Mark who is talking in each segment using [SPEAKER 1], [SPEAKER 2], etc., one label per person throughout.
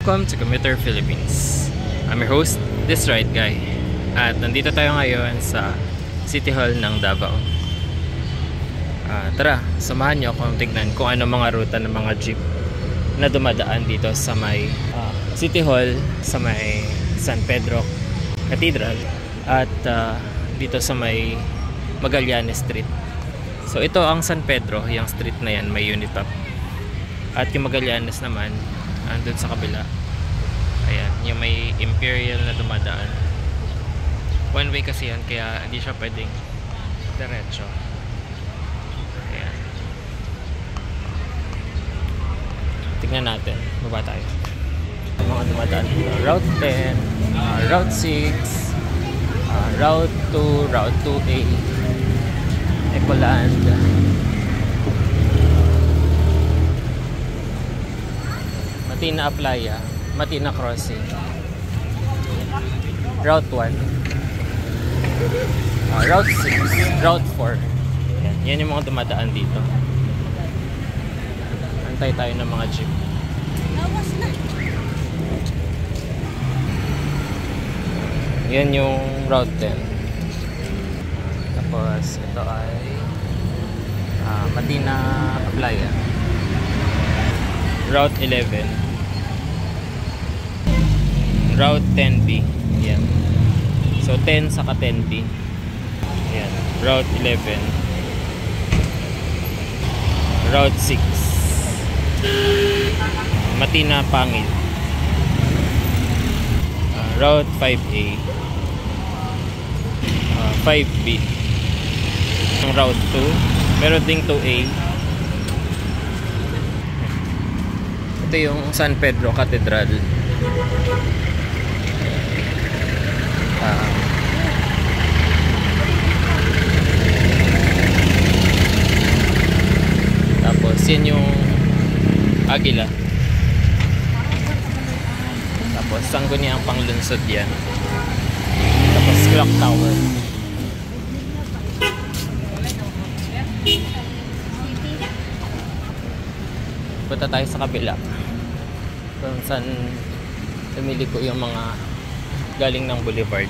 [SPEAKER 1] Welcome to Commuter Philippines. I'm your host, This Right Guy. At nandito tayo ngayon sa City Hall ng Davao. Tara, samahan niyo akong tignan kung ano mga ruta ng mga jeep na dumadaan dito sa may City Hall, sa may San Pedro Cathedral, at dito sa may Magallanes Street. So ito ang San Pedro, yung street na yan may Unitop. At yung Magallanes naman andun sa kabila. Ayan, yung may Imperial na dumadaan. One way kasi yan, kaya hindi siya pwedeng diretso. Ayan. Tingnan natin, baba tayo. Ang mga dumadaan dito, Route 10, Route 6, Route 2, Route 2A, Ecoland, Matina Playa, Matina Crossing, Route 1, Route 6, Route 4. Yan yung mga dumadaan dito. Antay tayo ng mga jeep. Yan yung Route 10. Tapos ito ay Matina Playa, Route 11, Route 10B. Yan. So 10 saka 10B. Yan. Route 11, Route 6, Matina Pangil, Route 5A, 5B, Route 2, meron ding 2A. Ito yung San Pedro Cathedral. Tapos yan yung Agila. Tapos Sangguniang Panglunsod yan. Tapos Clock Tower. Punta tayo sa kabila kung saan tumili ko yung mga galing ng Boulevard.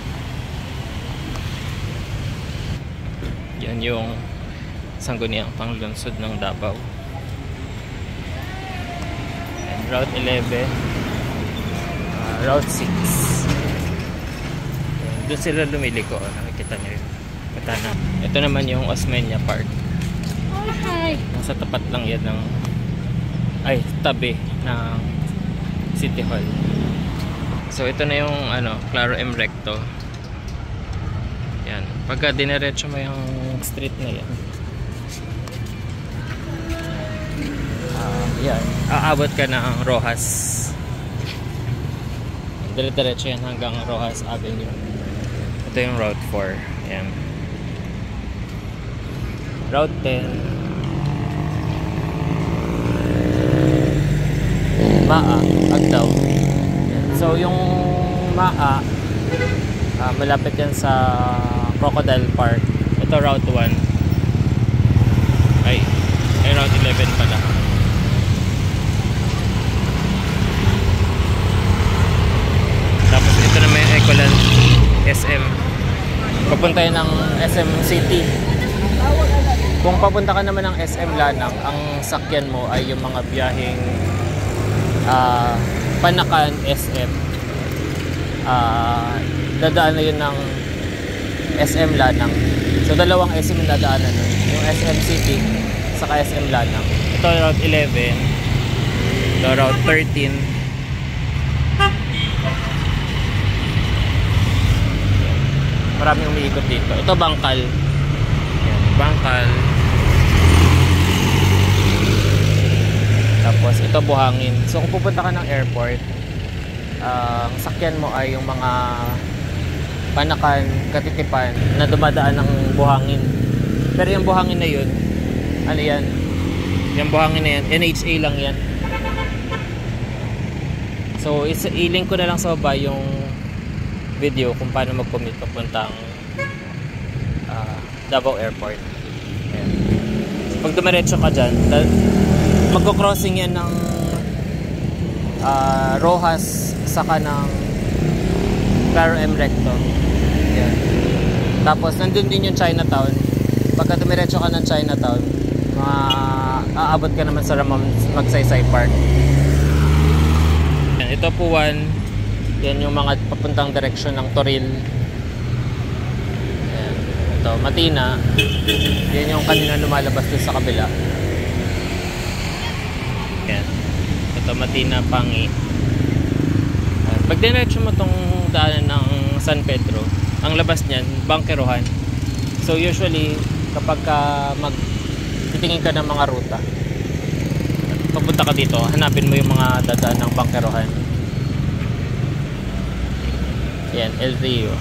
[SPEAKER 1] Yan yung Sangguniang Panglunsod ng Davao. And Route 11, Route 6. Doon sila lumili ko. Nakikita nyo yun. Ito naman yung Osmeña Park. Nasa tapat lang yan ng tabi ng City Hall. So ito na yung Claro M Recto. Yan. Pagka dinerecho mo yung street na yan, yan, aabot ka ng Rojas. Dire-diretso yan hanggang Rojas Avenue. Ito yung Route 4. Yan. Route 10, Maa, Agdao. So yung Maa, malapit yan sa Crocodile Park. Ito Route 1. Ay Route 11 pala. Tapos ito naman yung Ecoland SM. Papunta yun ng SM City. Kung papunta ka naman ng SM Lanang, ang sakyan mo ay yung mga biyaheng Panakan SM. Dadaan na yun ng SM Lanang. So dalawang SM yung dadaanan nun, yung SM City saka SM Lanang. Ito Route 11, ito Route 13. Maraming umiikot dito. Ito Bangkal. Yan, Bangkal. Tapos ito Buhangin. So kung pupunta ka ng airport, ang sakyan mo ay yung mga Panakan, Katitipan na dumadaan ng Buhangin. Pero yung Buhangin na yun, ano yan? Yung Buhangin na yan, NHA lang yan. So i-link ko na lang sa baba yung video kung paano mag-commute papuntang Davao Airport. Ayan. So, pag dumiretso ka dyan, magko-crossing yan ng Rojas saka ng Claro M Recto. Yan. Tapos nandun din yung Chinatown. Pagka dumiretso ka ng Chinatown, aabot ka naman sa Ramon Magsaysay Park. Yan, ito po yan yung mga papuntang direksyon ng Toril. Yan. Ito, Matina. Yan yung kanina lumalabas doon sa kabila. Yan. Ito, Matina, Pangi. Pag diretso mo tong daanan ng San Pedro, ang labas niyan, Bangkerohan. So usually, kapag titingin ka ng mga ruta, papunta ka dito, hanapin mo yung mga dadaan ng Bangkerohan. Yan, El Rio.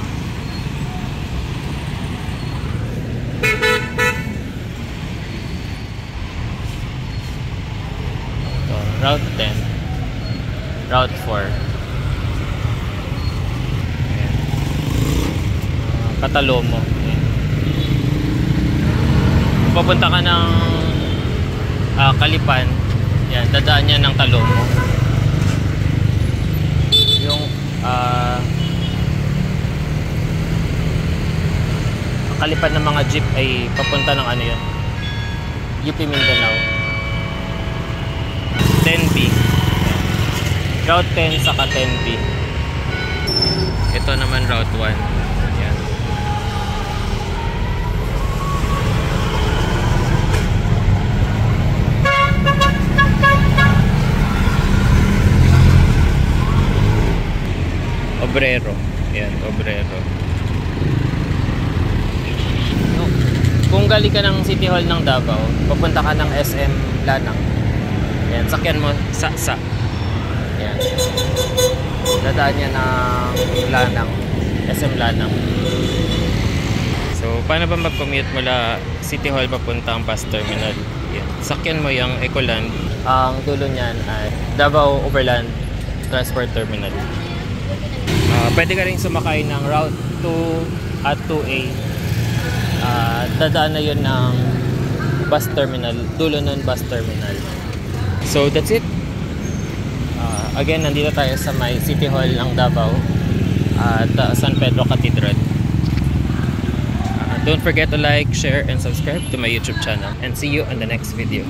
[SPEAKER 1] Ito, Route 10, Route 4. Catalomo. Papunta ka ng Kalipan, yan, dadaan yan ng Talomo. Yung Kalipan ng mga jeep ay papunta ng ano yun, UP Mindanao. 10B. Route 10 saka 10B. Ito naman Route 1. Obrero. Yan, Obrero. Kung galing ka ng City Hall ng Davao, papunta ka ng SM Lanang. Yan, sakyan mo sa. Yan. Dadaan niya ng Lanang, SM Lanang. So, paano ba mag-commute mula City Hall papuntang bus terminal? Yan. Sakyan mo yung Ecoland. Ang dulo niyan ay Davao Overland Transport Terminal. Pwede ka rin sumakay ng Route 2 at 2A. Dadaan na yun ng bus terminal, dulo ng bus terminal. So that's it. Again, nandito tayo sa may City Hall ng Davao at San Pedro Cathedral. Don't forget to like, share, and subscribe to my YouTube channel. And see you on the next video.